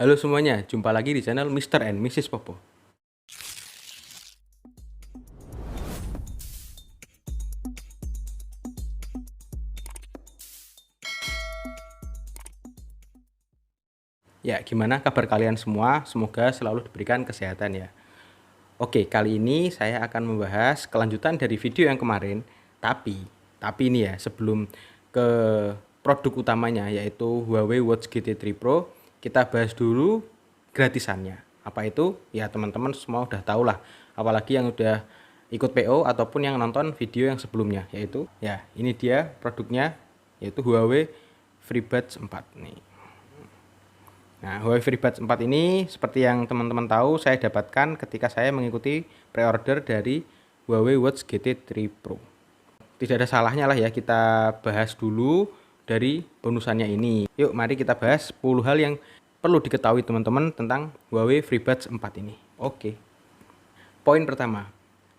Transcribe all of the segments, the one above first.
Halo semuanya, jumpa lagi di channel Mr. and Mrs. Popo. Ya, gimana kabar kalian semua? Semoga selalu diberikan kesehatan ya. Oke, kali ini saya akan membahas kelanjutan dari video yang kemarin. Tapi ini ya, sebelum ke produk utamanya yaitu Huawei Watch GT3 Pro, kita bahas dulu gratisannya. Apa itu? Ya teman-teman semua udah tahu lah. Apalagi yang udah ikut PO ataupun yang nonton video yang sebelumnya, yaitu ya ini dia produknya, yaitu Huawei FreeBuds 4 nih. Nah, Huawei FreeBuds 4 ini seperti yang teman-teman tahu saya dapatkan ketika saya mengikuti pre-order dari Huawei Watch GT3 Pro. Tidak ada salahnya lah ya kita bahas dulu dari bonusannya ini. Yuk mari kita bahas 10 hal yang perlu diketahui teman-teman tentang Huawei FreeBuds 4 ini. Oke. Poin pertama.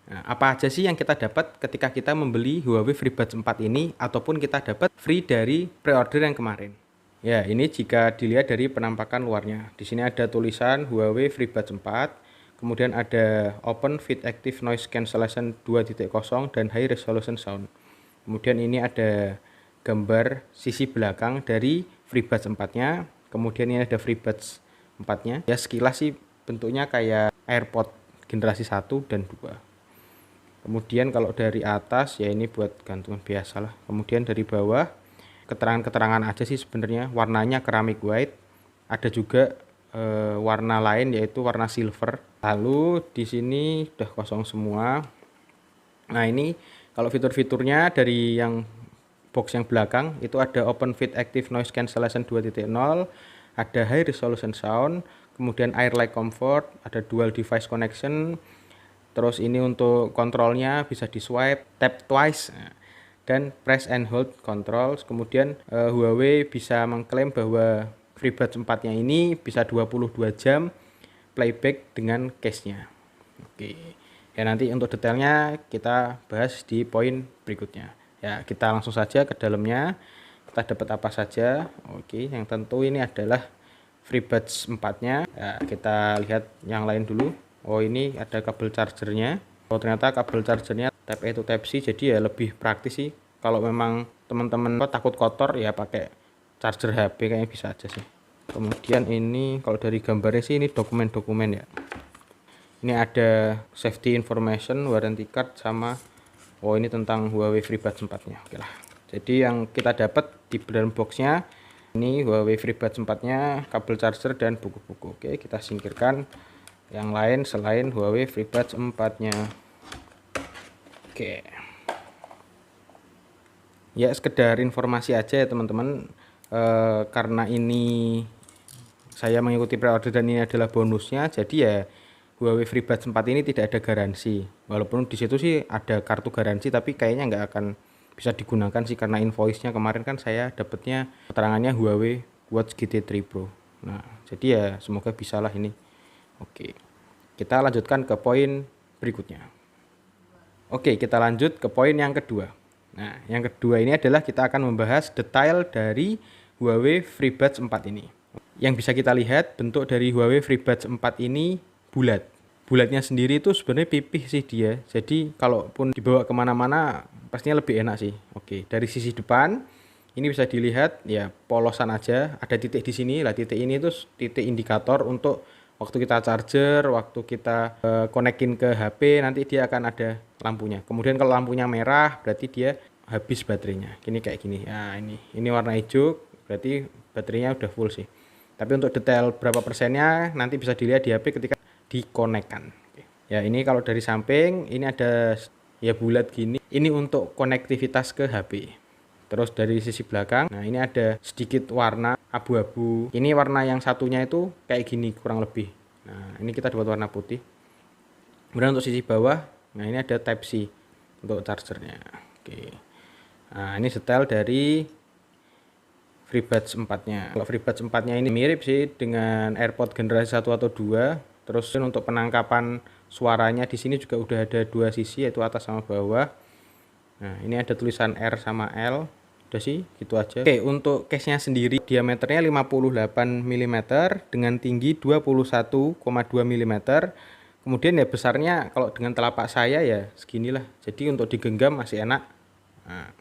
Nah, apa aja sih yang kita dapat ketika kita membeli Huawei FreeBuds 4 ini ataupun kita dapat free dari pre-order yang kemarin? Ya, ini jika dilihat dari penampakan luarnya. Di sini ada tulisan Huawei FreeBuds 4, kemudian ada Open Fit Active Noise Cancellation 2.0 dan High Resolution Sound. Kemudian ini ada gambar sisi belakang dari FreeBuds 4-nya, kemudian ini ada FreeBuds 4-nya. Ya, sekilas sih bentuknya kayak AirPod generasi 1 dan 2. Kemudian kalau dari atas ya ini buat gantungan biasa lah. Kemudian dari bawah keterangan-keterangan aja sih sebenarnya, warnanya ceramic white, ada juga warna lain yaitu warna silver. Lalu di sini udah kosong semua. Nah ini kalau fitur-fiturnya dari yang box yang belakang itu ada Open Fit Active Noise Cancellation 2.0, ada High Resolution Sound, kemudian Air Like Comfort, ada Dual Device Connection. Terus ini untuk kontrolnya bisa di swipe, tap twice, dan press and hold control. Kemudian Huawei bisa mengklaim bahwa FreeBuds 4-nya ini bisa 22 jam playback dengan case-nya. Oke. Ya nanti untuk detailnya kita bahas di poin berikutnya. Ya, kita langsung saja ke dalamnya. Kita dapat apa saja? Oke, yang tentu ini adalah FreeBuds 4-nya. Ya, kita lihat yang lain dulu. Oh, ini ada kabel chargernya. Oh, ternyata kabel chargernya Type A to Type C, jadi ya lebih praktis sih. Kalau memang teman-teman takut kotor ya pakai charger HP kayaknya bisa aja sih. Kemudian ini kalau dari gambarnya sih ini dokumen-dokumen ya. Ini ada safety information, warranty card, sama oh ini tentang Huawei FreeBuds 4-nya. Oke lah. Jadi yang kita dapat di dalam boxnya ini Huawei FreeBuds 4-nya, kabel charger dan buku-buku. Oke, kita singkirkan yang lain selain Huawei FreeBuds 4-nya. Oke. Ya sekedar informasi aja ya teman-teman, karena ini saya mengikuti pre-order dan ini adalah bonusnya, jadi ya Huawei FreeBuds 4 ini tidak ada garansi. Walaupun di situ sih ada kartu garansi, tapi kayaknya nggak akan bisa digunakan sih karena invoice-nya kemarin kan saya dapatnya keterangannya Huawei Watch GT3 Pro. Nah, jadi ya semoga bisa lah ini. Oke. Kita lanjutkan ke poin berikutnya. Oke, kita lanjut ke poin yang kedua. Nah, yang kedua ini adalah kita akan membahas detail dari Huawei FreeBuds 4 ini. Yang bisa kita lihat bentuk dari Huawei FreeBuds 4 ini bulat. Bulatnya sendiri itu sebenarnya pipih sih dia. Jadi kalaupun dibawa kemana-mana pastinya lebih enak sih. Oke, dari sisi depan ini bisa dilihat ya polosan aja. Ada titik di sini lah. Titik ini tuh titik indikator untuk waktu kita charger, waktu kita konekin ke HP, nanti dia akan ada lampunya. Kemudian kalau lampunya merah berarti dia habis baterainya. Gini kayak gini. Nah, ini warna hijau berarti baterainya udah full sih. Tapi untuk detail berapa persennya nanti bisa dilihat di HP ketika dikonekkan. Ya, ini kalau dari samping ini ada ya bulat gini. Ini untuk konektivitas ke HP. Terus dari sisi belakang, nah ini ada sedikit warna abu-abu. Ini warna yang satunya itu kayak gini kurang lebih. Nah, ini kita dapat warna putih. Kemudian untuk sisi bawah, nah ini ada Type C untuk chargernya. Oke. Nah, ini detail dari FreeBuds 4-nya. Kalau FreeBuds 4-nya ini mirip sih dengan AirPod generasi 1 atau 2. Terus untuk penangkapan suaranya di sini juga udah ada dua sisi yaitu atas sama bawah. Nah, ini ada tulisan R sama L Udah sih, gitu aja. Oke, untuk case-nya sendiri diameternya 58 mm dengan tinggi 21,2 mm. Kemudian ya besarnya kalau dengan telapak saya ya seginilah. Jadi untuk digenggam masih enak. Nah,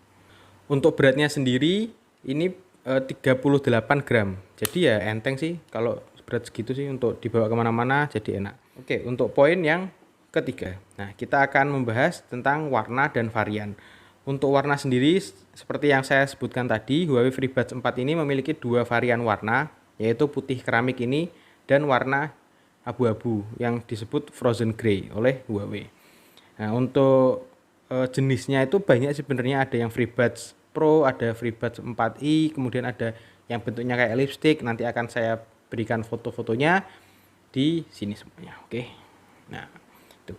untuk beratnya sendiri ini 38 gram. Jadi ya enteng sih kalau berat segitu sih, untuk dibawa kemana-mana jadi enak. Oke, untuk poin yang ketiga. Nah, kita akan membahas tentang warna dan varian. Untuk warna sendiri, seperti yang saya sebutkan tadi, Huawei FreeBuds 4 ini memiliki dua varian warna, yaitu putih keramik ini dan warna abu-abu yang disebut frozen gray oleh Huawei. Nah, untuk jenisnya itu banyak sebenarnya, ada yang FreeBuds Pro, ada FreeBuds 4i, kemudian ada yang bentuknya kayak lipstick. Nanti akan saya berikan foto-fotonya di sini semuanya. Oke. Nah, itu.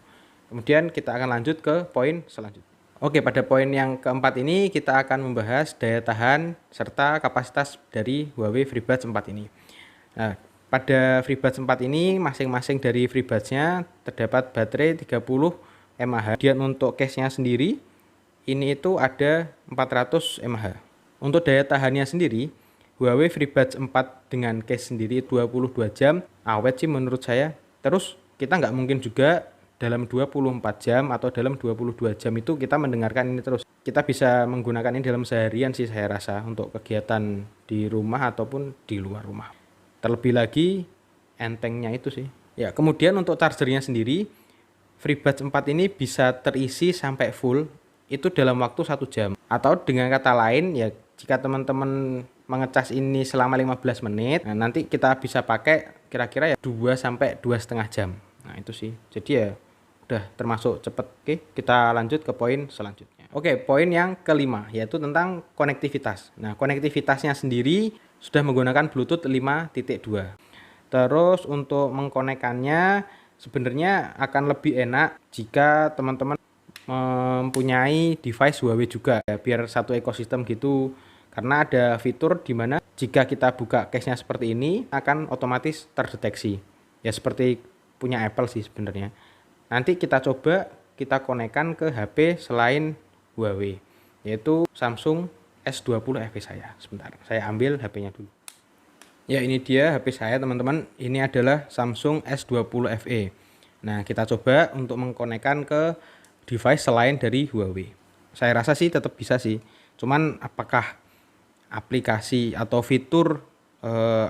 Kemudian kita akan lanjut ke poin selanjutnya. Oke, pada poin yang keempat ini kita akan membahas daya tahan serta kapasitas dari Huawei FreeBuds 4 ini. Nah, pada FreeBuds 4 ini masing-masing dari FreeBuds-nya terdapat baterai 30 mAh. Kemudian untuk case-nya sendiri ini itu ada 400 mAh. Untuk daya tahannya sendiri, Huawei FreeBuds 4 dengan case sendiri 22 jam awet sih menurut saya. Terus kita nggak mungkin juga dalam 24 jam atau dalam 22 jam itu kita mendengarkan ini terus. Kita bisa menggunakan ini dalam seharian sih saya rasa, untuk kegiatan di rumah ataupun di luar rumah. Terlebih lagi entengnya itu sih. Ya, kemudian untuk chargernya sendiri, FreeBuds 4 ini bisa terisi sampai full itu dalam waktu 1 jam. Atau dengan kata lain ya, jika teman-teman mengecas ini selama 15 menit, nah nanti kita bisa pakai kira-kira ya 2 sampai 2,5 jam. Nah, itu sih. Jadi ya udah termasuk cepet. Oke, kita lanjut ke poin selanjutnya. Oke, poin yang kelima yaitu tentang konektivitas. Nah, konektivitasnya sendiri sudah menggunakan Bluetooth 5.2. Terus untuk mengkonekkannya sebenarnya akan lebih enak jika teman-teman mempunyai device Huawei juga ya, biar satu ekosistem gitu. Karena ada fitur di mana jika kita buka case-nya seperti ini akan otomatis terdeteksi. Ya seperti punya Apple sih sebenarnya. Nanti kita coba kita konekkan ke HP selain Huawei, yaitu Samsung S20 FE saya. Sebentar, saya ambil HP-nya dulu. Ya, ini dia HP saya teman-teman. Ini adalah Samsung S20 FE. Nah, kita coba untuk mengkonekkan ke device selain dari Huawei. Saya rasa sih tetap bisa sih. Cuman apakah aplikasi atau fitur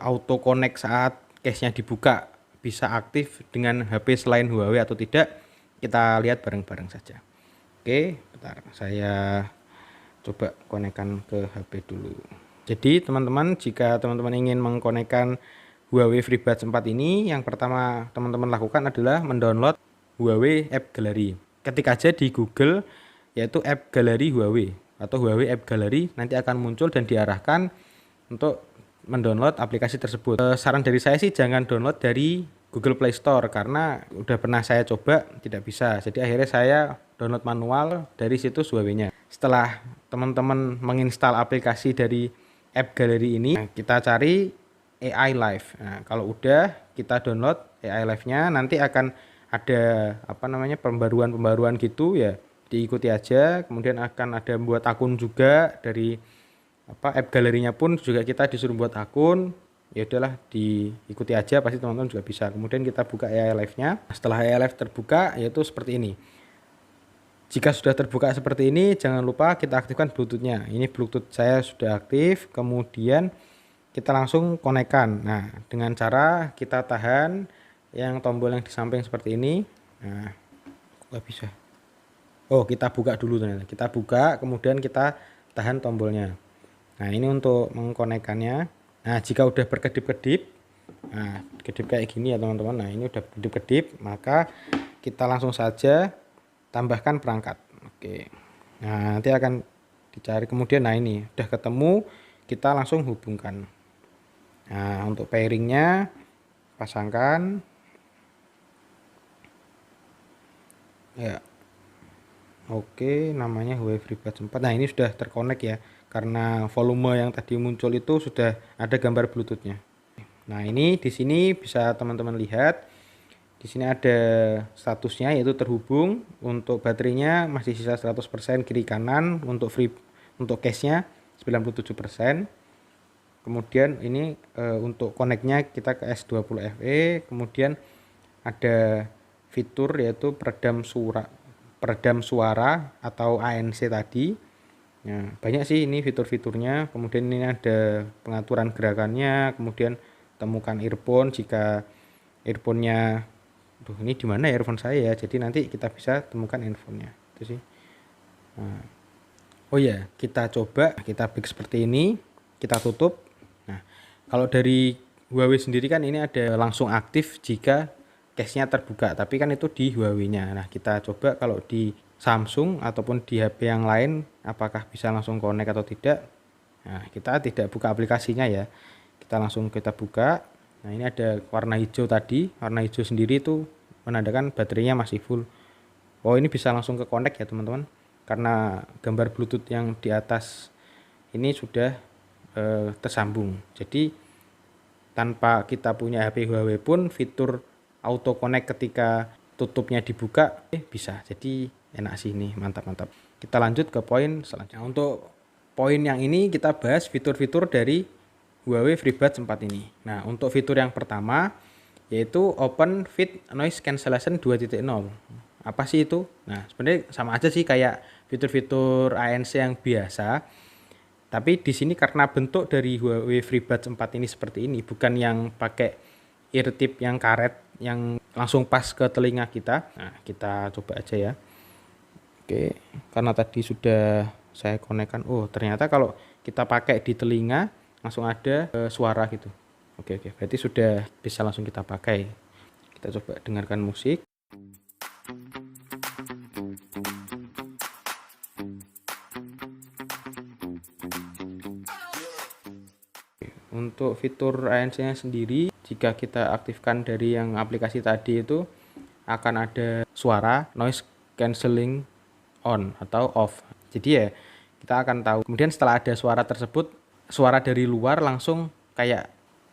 auto connect saat case-nya dibuka bisa aktif dengan HP selain Huawei atau tidak? Kita lihat bareng-bareng saja. Oke, bentar. Saya coba konekkan ke HP dulu. Jadi teman-teman, jika teman-teman ingin mengkonekkan Huawei FreeBuds 4 ini, yang pertama teman-teman lakukan adalah mendownload Huawei App Gallery. Ketik aja di Google yaitu App Gallery Huawei atau Huawei App Gallery, nanti akan muncul dan diarahkan untuk mendownload aplikasi tersebut. Saran dari saya sih jangan download dari Google Play Store karena udah pernah saya coba tidak bisa. Jadi akhirnya saya download manual dari situs Huawei-nya. Setelah teman-teman menginstal aplikasi dari App Gallery ini, kita cari AI Live. Nah, kalau udah kita download AI Live-nya, nanti akan ada pembaruan-pembaruan gitu ya, diikuti aja. Kemudian akan ada buat akun juga dari App Gallery-nya pun juga kita disuruh buat akun. Ya udahlah, diikuti aja, pasti teman-teman juga bisa. Kemudian kita buka AI Live-nya. Setelah AI Live terbuka yaitu seperti ini. Jika sudah terbuka seperti ini, jangan lupa kita aktifkan Bluetooth-nya. Ini Bluetooth saya sudah aktif, kemudian kita langsung konekkan. Nah, dengan cara kita tahan yang tombol yang di samping seperti ini. Nah, nggak bisa. Oh, kita buka dulu ternyata. Kita buka, kemudian kita tahan tombolnya. Nah, ini untuk mengkonekkannya. Nah, jika udah berkedip-kedip, nah kedip kayak gini ya teman-teman. Nah, ini udah kedip-kedip, maka kita langsung saja tambahkan perangkat. Oke. Nah, nanti akan dicari kemudian. Nah, ini udah ketemu, kita langsung hubungkan. Nah, untuk pairingnya pasangkan. Ya. Oke, namanya Huawei FreeBuds 4. Nah, ini sudah terkonek ya. Karena volume yang tadi muncul itu sudah ada gambar Bluetooth-nya. Nah, ini di sini bisa teman-teman lihat. Di sini ada statusnya yaitu terhubung. Untuk baterainya masih sisa 100% kiri kanan untuk case-nya. 97%. Kemudian ini untuk connect-nya kita ke S20 FE. Kemudian ada fitur yaitu peredam suara atau ANC tadi. Nah, banyak sih ini fitur-fiturnya. Kemudian ini ada pengaturan gerakannya. Kemudian temukan earphone jika earphone-nya, ini di mana earphone saya ya? Jadi nanti kita bisa temukan earphone-nya. Itu sih. Nah, oh ya, kita coba kita back seperti ini, kita tutup. Nah, kalau dari Huawei sendiri kan ini ada langsung aktif jika case-nya terbuka, tapi kan itu di Huawei-nya. Nah, kita coba kalau di Samsung ataupun di HP yang lain apakah bisa langsung connect atau tidak. Nah, kita tidak buka aplikasinya ya. Kita langsung kita buka. Nah, ini ada warna hijau tadi. Warna hijau sendiri itu menandakan baterainya masih full. Oh, ini bisa langsung ke connect ya teman-teman. Karena gambar Bluetooth yang di atas ini sudah tersambung. Jadi tanpa kita punya HP Huawei pun fitur auto connect ketika tutupnya dibuka bisa. Jadi enak sih ini, mantap-mantap. Kita lanjut ke poin selanjutnya. Untuk poin yang ini kita bahas fitur-fitur dari Huawei FreeBuds 4 ini. Nah, untuk fitur yang pertama yaitu Open Fit Noise Cancellation 2.0. Apa sih itu? Nah, sebenarnya sama aja sih kayak fitur-fitur ANC yang biasa. Tapi di sini karena bentuk dari Huawei FreeBuds 4 ini seperti ini, bukan yang pakai ear tip yang karet yang langsung pas ke telinga kita. Nah, kita coba aja ya. Oke, karena tadi sudah saya konekkan. Oh, ternyata kalau kita pakai di telinga langsung ada suara gitu. Oke, berarti sudah bisa langsung kita pakai. Kita coba dengarkan musik. Untuk fitur ANC-nya sendiri, jika kita aktifkan dari yang aplikasi tadi itu akan ada suara noise cancelling on atau off. Jadi ya kita akan tahu. Kemudian setelah ada suara tersebut, suara dari luar langsung kayak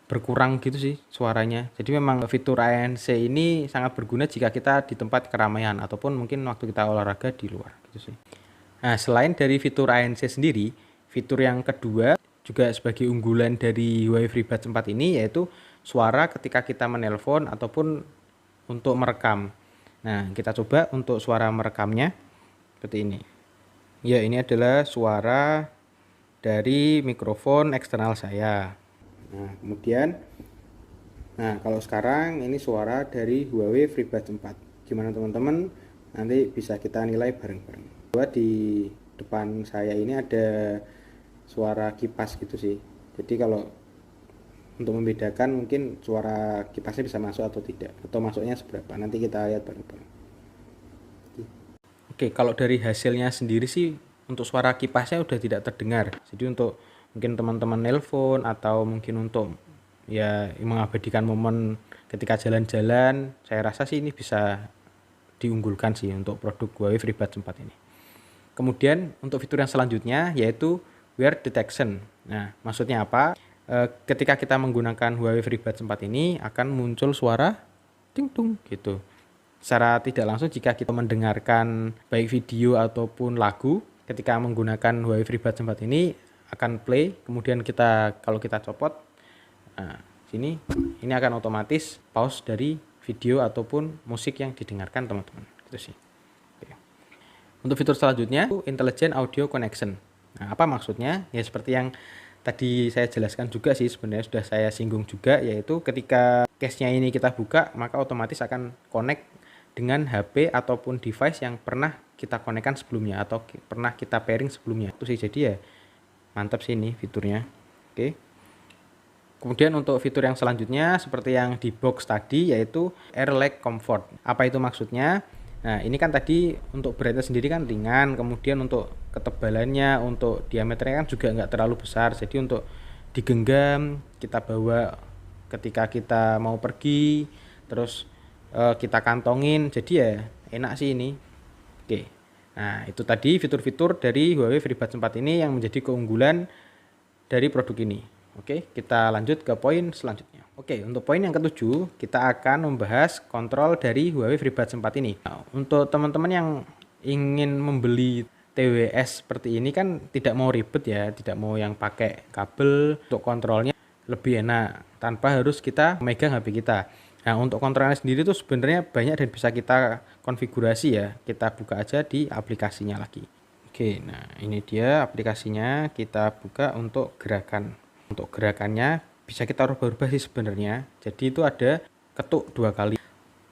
berkurang gitu sih suaranya. Jadi memang fitur ANC ini sangat berguna jika kita di tempat keramaian ataupun mungkin waktu kita olahraga di luar gitu sih. Nah, selain dari fitur ANC sendiri, fitur yang kedua juga sebagai unggulan dari Huawei FreeBuds 4 ini yaitu suara ketika kita menelpon ataupun untuk merekam. Nah, kita coba untuk suara merekamnya seperti ini. Ya, ini adalah suara dari mikrofon eksternal saya. Nah, kemudian kalau sekarang ini suara dari Huawei FreeBuds 4. Gimana teman-teman? Nanti bisa kita nilai bareng-bareng. Di depan saya ini ada suara kipas gitu sih. Jadi kalau untuk membedakan mungkin suara kipasnya bisa masuk atau tidak, atau masuknya seberapa, nanti kita lihat bareng-bareng. Oke, kalau dari hasilnya sendiri sih untuk suara kipasnya udah tidak terdengar. Jadi untuk mungkin teman-teman nelpon atau mungkin untuk ya mengabadikan momen ketika jalan-jalan, saya rasa sih ini bisa diunggulkan sih untuk produk Huawei FreeBuds 4 ini. Kemudian untuk fitur yang selanjutnya yaitu wear detection. Nah, maksudnya apa? Ketika kita menggunakan Huawei FreeBuds 4 ini akan muncul suara ting tung gitu. Secara tidak langsung jika kita mendengarkan baik video ataupun lagu ketika menggunakan Huawei FreeBuds 4 ini akan play, kemudian kalau kita copot sini ini akan otomatis pause dari video ataupun musik yang didengarkan teman-teman. Gitu sih. Oke. Untuk fitur selanjutnya Intelligent Audio Connection. Nah, apa maksudnya? Ya seperti yang tadi saya jelaskan juga sih, sebenarnya sudah saya singgung juga, yaitu ketika case-nya ini kita buka maka otomatis akan connect dengan HP ataupun device yang pernah kita konekkan sebelumnya atau pernah kita pairing sebelumnya. Itu sih, jadi ya mantap sih ini fiturnya. Oke. Kemudian untuk fitur yang selanjutnya seperti yang di box tadi yaitu Air Lag Comfort. Apa itu maksudnya? Nah, ini kan tadi untuk beratnya sendiri kan ringan, kemudian untuk ketebalannya, untuk diameternya kan juga nggak terlalu besar. Jadi untuk digenggam, kita bawa ketika kita mau pergi, terus kita kantongin, jadi ya enak sih ini. Oke. Nah, itu tadi fitur-fitur dari Huawei FreeBuds 4 ini yang menjadi keunggulan dari produk ini. Oke, kita lanjut ke poin selanjutnya. Oke, untuk poin yang ketujuh, kita akan membahas kontrol dari Huawei FreeBuds 4 ini. Nah, untuk teman-teman yang ingin membeli TWS seperti ini kan tidak mau ribet ya, tidak mau yang pakai kabel. Untuk kontrolnya lebih enak tanpa harus kita megang HP kita. Nah, untuk kontrolnya sendiri tuh sebenarnya banyak dan bisa kita konfigurasi ya. Kita buka aja di aplikasinya lagi. Oke, nah ini dia aplikasinya. Kita buka untuk gerakan. Untuk gerakannya bisa kita rubah-rubah sih sebenarnya. Jadi itu ada ketuk 2 kali.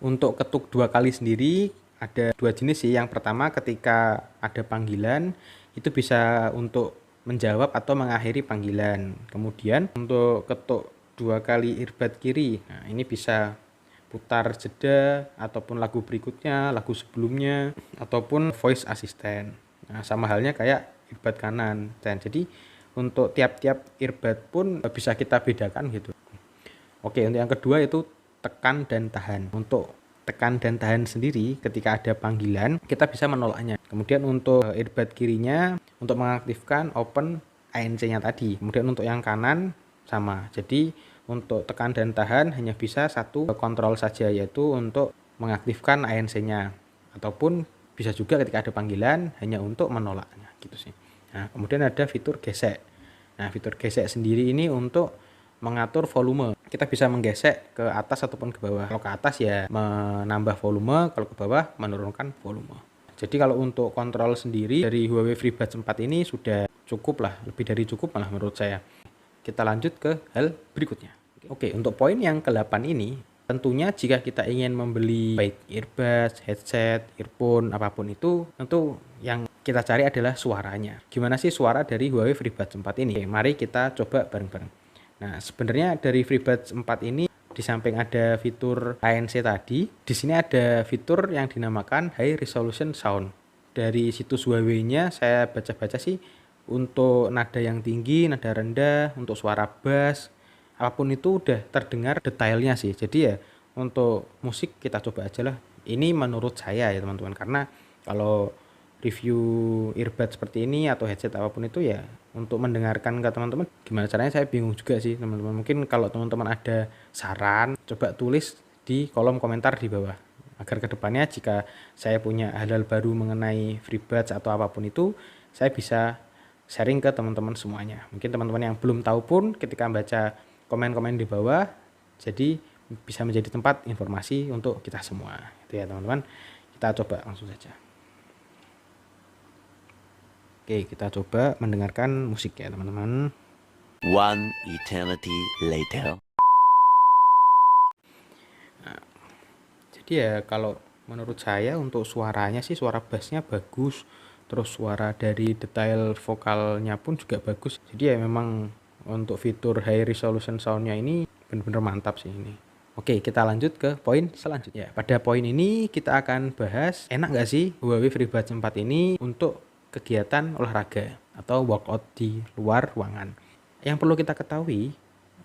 Untuk ketuk 2 kali sendiri ada 2 jenis sih. Yang pertama ketika ada panggilan itu bisa untuk menjawab atau mengakhiri panggilan. Kemudian untuk ketuk 2 kali earbud kiri, nah ini bisa putar jeda ataupun lagu berikutnya, lagu sebelumnya, ataupun voice assistant. Nah, sama halnya kayak earbud kanan. Dan jadi untuk tiap-tiap earbud pun bisa kita bedakan gitu. Oke, untuk yang kedua itu tekan dan tahan. Untuk tekan dan tahan sendiri ketika ada panggilan kita bisa menolaknya. Kemudian untuk earbud kirinya untuk mengaktifkan open ANC-nya tadi. Kemudian untuk yang kanan sama. Jadi untuk tekan dan tahan hanya bisa satu kontrol saja, yaitu untuk mengaktifkan ANC-nya, ataupun bisa juga ketika ada panggilan hanya untuk menolaknya gitu sih. Nah, kemudian ada fitur gesek. Nah, fitur gesek sendiri ini untuk mengatur volume. Kita bisa menggesek ke atas ataupun ke bawah. Kalau ke atas ya menambah volume, kalau ke bawah menurunkan volume. Jadi kalau untuk kontrol sendiri dari Huawei FreeBuds 4 ini sudah cukup lah, lebih dari cukup malah menurut saya. Kita lanjut ke hal berikutnya. Oke, untuk poin yang ke-8 ini, tentunya jika kita ingin membeli baik earbuds, headset, earphone, apapun itu, tentu yang kita cari adalah suaranya. Gimana sih suara dari Huawei FreeBuds 4 ini? Oke, mari kita coba bareng-bareng. Nah, sebenarnya dari FreeBuds 4 ini di samping ada fitur ANC tadi, di sini ada fitur yang dinamakan High Resolution Sound. Dari situs Huawei-nya saya baca-baca sih untuk nada yang tinggi, nada rendah, untuk suara bass, apapun itu udah terdengar detailnya sih. Jadi ya untuk musik kita coba aja lah. Ini menurut saya ya teman-teman, karena kalau review earbud seperti ini atau headset apapun itu ya untuk mendengarkan ke teman-teman gimana caranya saya bingung juga sih teman-teman. Mungkin kalau teman-teman ada saran coba tulis di kolom komentar di bawah, agar kedepannya jika saya punya hal-hal baru mengenai FreeBuds atau apapun itu saya bisa sharing ke teman-teman semuanya. Mungkin teman-teman yang belum tahu pun ketika baca komen-komen di bawah jadi bisa menjadi tempat informasi untuk kita semua. Itu ya teman-teman. Kita coba langsung saja. Oke, kita coba mendengarkan musik ya teman-teman. One eternity later. Nah, jadi ya kalau menurut saya untuk suaranya sih suara bassnya bagus, terus suara dari detail vokalnya pun juga bagus. Jadi ya memang untuk fitur high resolution soundnya ini benar-benar mantap sih ini. Oke, kita lanjut ke poin selanjutnya. Pada poin ini kita akan bahas enak nggak sih Huawei FreeBuds 4 ini untuk kegiatan olahraga atau workout di luar ruangan. Yang perlu kita ketahui,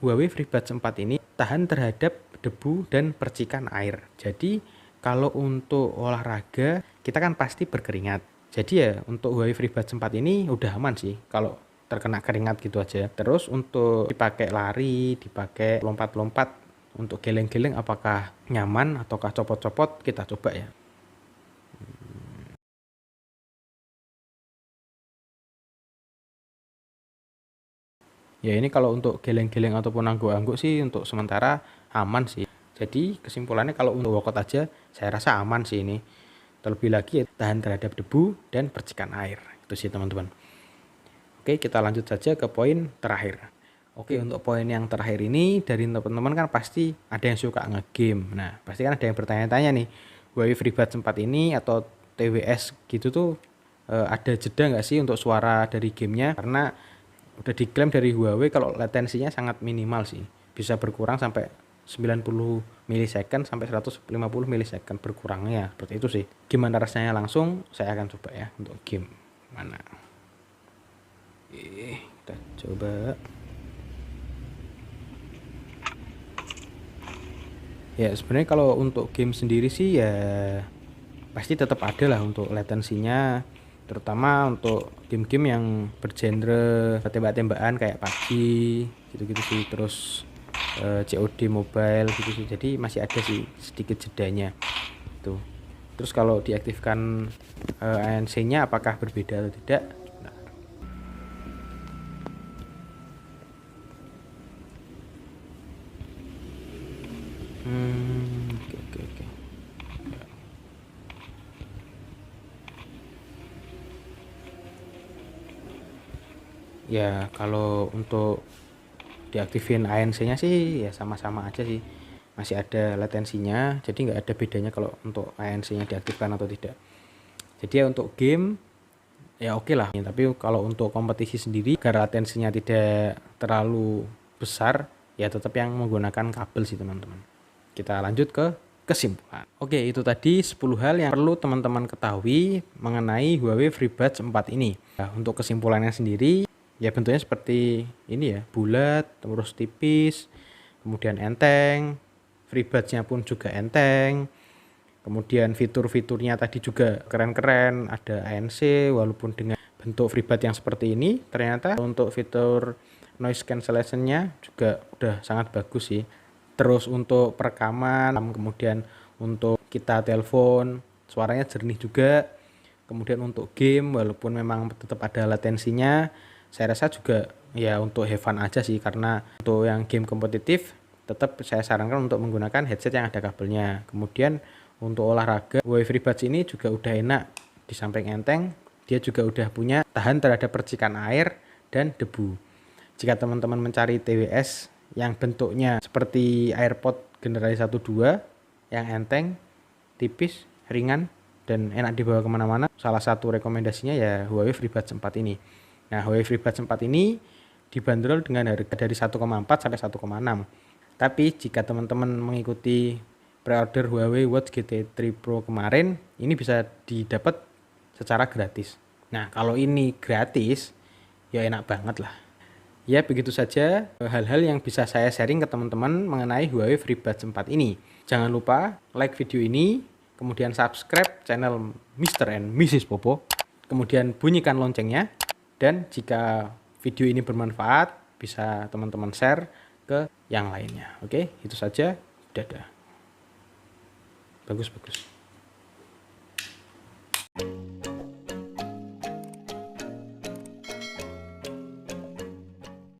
Huawei FreeBuds 4 ini tahan terhadap debu dan percikan air. Jadi kalau untuk olahraga kita kan pasti berkeringat. Jadi ya untuk Huawei FreeBuds 4 ini udah aman sih kalau terkena keringat gitu aja. Terus untuk dipakai lari, dipakai lompat-lompat, untuk geleng-geleng apakah nyaman ataukah copot-copot, kita coba ya. Ya ini kalau untuk geleng-geleng ataupun angguk-angguk sih untuk sementara aman sih. Jadi kesimpulannya kalau untuk workout aja saya rasa aman sih ini. Terlebih lagi ya, tahan terhadap debu dan percikan air. Itu sih teman-teman. Oke, kita lanjut saja ke poin terakhir. Oke, untuk poin yang terakhir ini dari teman-teman kan pasti ada yang suka nge-game. Nah, pasti kan ada yang bertanya-tanya nih, Huawei FreeBuds 4 ini atau TWS gitu tuh ada jeda nggak sih untuk suara dari gamenya? Karena udah diklaim dari Huawei kalau latensinya sangat minimal sih, bisa berkurang sampai 90 milisecond sampai 150 milisecond berkurangnya, seperti itu sih. Gimana rasanya langsung saya akan coba ya untuk game mana. Kita coba ya. Sebenarnya kalau untuk game sendiri sih ya pasti tetap ada lah untuk latensinya, terutama untuk game-game yang bergenre tembak-tembakan kayak PUBG gitu-gitu sih, terus COD mobile gitu sih. Jadi masih ada sih sedikit jedanya tuh. Terus kalau diaktifkan ANC-nya apakah berbeda atau tidak? Nah. Oke. Ya kalau untuk diaktifin ANC-nya sih ya sama-sama aja sih, masih ada latensinya, jadi nggak ada bedanya kalau untuk ANC-nya diaktifkan atau tidak. Jadi ya untuk game ya oke lah, tapi kalau untuk kompetisi sendiri agar latensinya tidak terlalu besar ya tetap yang menggunakan kabel sih teman-teman. Kita lanjut ke kesimpulan. Oke, itu tadi 10 hal yang perlu teman-teman ketahui mengenai Huawei FreeBuds 4 ini. Nah, untuk kesimpulannya sendiri ya bentuknya seperti ini ya, bulat, terus tipis, kemudian enteng, FreeBuds-nya pun juga enteng. Kemudian fitur-fiturnya tadi juga keren-keren, ada ANC walaupun dengan bentuk FreeBuds yang seperti ini, ternyata untuk fitur noise cancellation-nya juga udah sangat bagus sih. Terus untuk perekaman, kemudian untuk kita telepon, suaranya jernih juga. Kemudian untuk game, walaupun memang tetap ada latensinya, saya rasa juga ya untuk have fun aja sih, karena untuk yang game kompetitif tetap saya sarankan untuk menggunakan headset yang ada kabelnya. Kemudian untuk olahraga, Huawei FreeBuds ini juga udah enak, di samping enteng, dia juga udah punya tahan terhadap percikan air dan debu. Jika teman-teman mencari TWS yang bentuknya seperti AirPod generasi 1.2 yang enteng, tipis, ringan, dan enak dibawa kemana-mana, salah satu rekomendasinya ya Huawei FreeBuds 4 ini. Nah, Huawei FreeBuds 4 ini dibanderol dengan harga dari 1,4 sampai 1,6. Tapi jika teman-teman mengikuti pre-order Huawei Watch GT 3 Pro kemarin, ini bisa didapat secara gratis. Nah, kalau ini gratis, ya enak banget lah. Ya, begitu saja hal-hal yang bisa saya sharing ke teman-teman mengenai Huawei FreeBuds 4 ini. Jangan lupa like video ini, kemudian subscribe channel Mr. and Mrs. Popo, kemudian bunyikan loncengnya, dan jika video ini bermanfaat, bisa teman-teman share ke yang lainnya. Oke, itu saja. Dadah. Bagus.